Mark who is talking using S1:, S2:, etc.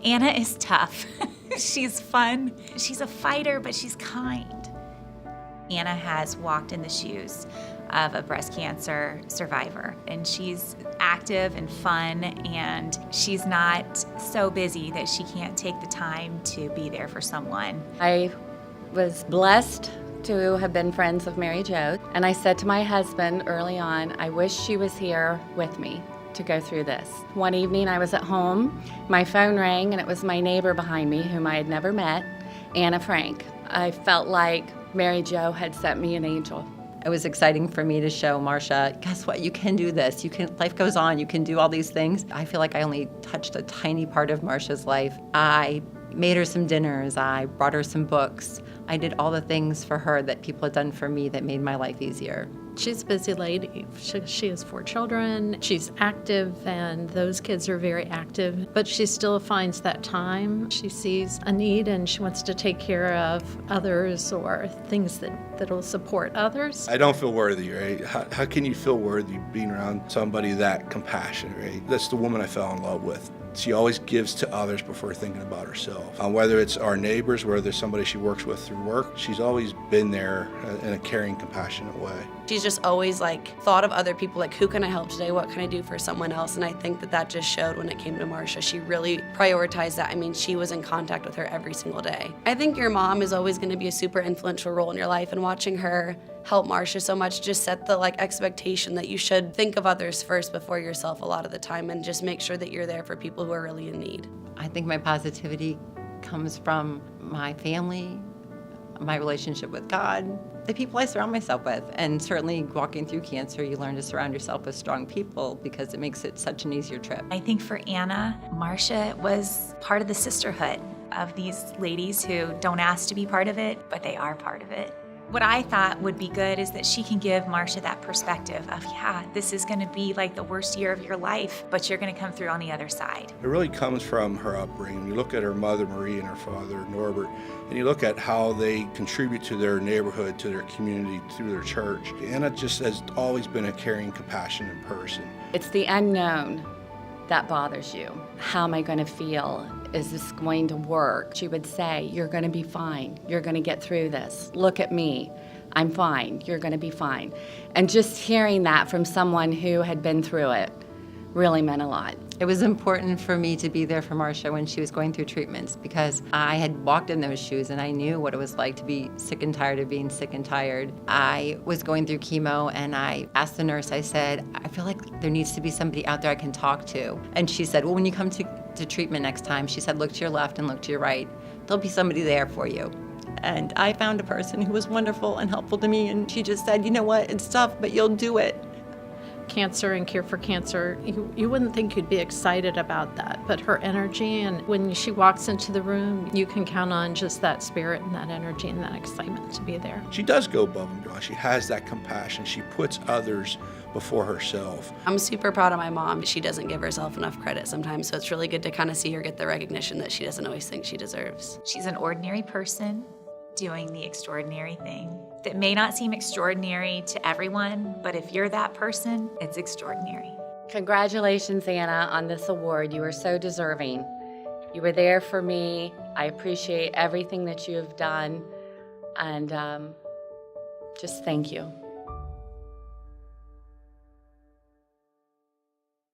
S1: Anna is tough. She's fun. She's a fighter, but she's kind. Anna has walked in the shoes of a breast cancer survivor, and she's active and fun, and she's not so busy that she can't take the time to be there for someone.
S2: I was blessed to have been friends with Mary Jo, and I said to my husband early on, I wish she was here with me to go through this. One evening I was at home, my phone rang, and it was my neighbor behind me whom I had never met, Anna Frank. I felt like Mary Jo had sent me an angel.
S3: It was exciting for me to show Marcia, guess what, you can do this. Life goes on, you can do all these things. I feel like I only touched a tiny part of Marcia's life. I made her some dinners, I brought her some books. I did all the things for her that people had done for me that made my life easier.
S4: She's a busy lady. She has 4 children. She's active, and those kids are very active, but she still finds that time. She sees a need, and she wants to take care of others or things that'll support others.
S5: I don't feel worthy, right? How can you feel worthy being around somebody that compassionate, right? That's the woman I fell in love with. She always gives to others before thinking about herself. Whether it's our neighbors, whether it's somebody she works with through work, she's always been there in a caring, compassionate way.
S6: She's just always thought of other people, who can I help today? What can I do for someone else? And I think that just showed when it came to Marcia. She really prioritized that. She was in contact with her every single day. I think your mom is always going to be a super influential role in your life, and watching her help Marcia so much just set the expectation that you should think of others first before yourself a lot of the time, and just make sure that you're there for people who are really in need.
S3: I think my positivity comes from my family, my relationship with God, the people I surround myself with, and certainly walking through cancer, you learn to surround yourself with strong people because it makes it such an easier trip.
S1: I think for Anna, Marcia was part of the sisterhood of these ladies who don't ask to be part of it, but they are part of it. What I thought would be good is that she can give Marcia that perspective of, yeah, this is going to be the worst year of your life, but you're going to come through on the other side.
S5: It really comes from her upbringing. You look at her mother, Marie, and her father, Norbert, and you look at how they contribute to their neighborhood, to their community, through their church. Anna just has always been a caring, compassionate person.
S2: It's the unknown that bothers you. How am I going to feel? Is this going to work? She would say, you're going to be fine. You're going to get through this. Look at me. I'm fine. You're going to be fine. And just hearing that from someone who had been through it really meant a lot.
S3: It was important for me to be there for Marcia when she was going through treatments because I had walked in those shoes and I knew what it was like to be sick and tired of being sick and tired. I was going through chemo and I asked the nurse, I said, I feel like there needs to be somebody out there I can talk to. And she said, well, when you come to treatment next time, she said, look to your left and look to your right. There'll be somebody there for you. And I found a person who was wonderful and helpful to me, and she just said, you know what, it's tough, but you'll do it.
S4: Cancer and Cure for Cancer, you wouldn't think you'd be excited about that, but her energy, and when she walks into the room, you can count on just that spirit and that energy and that excitement to be there.
S5: She does go above and beyond. She has that compassion. She puts others before herself.
S6: I'm super proud of my mom. She doesn't give herself enough credit sometimes, so it's really good to kind of see her get the recognition that she doesn't always think she deserves.
S1: She's an ordinary person doing the extraordinary thing that may not seem extraordinary to everyone, but if you're that person, it's extraordinary.
S2: Congratulations, Anna, on this award. You are so deserving. You were there for me. I appreciate everything that you have done, and just thank you.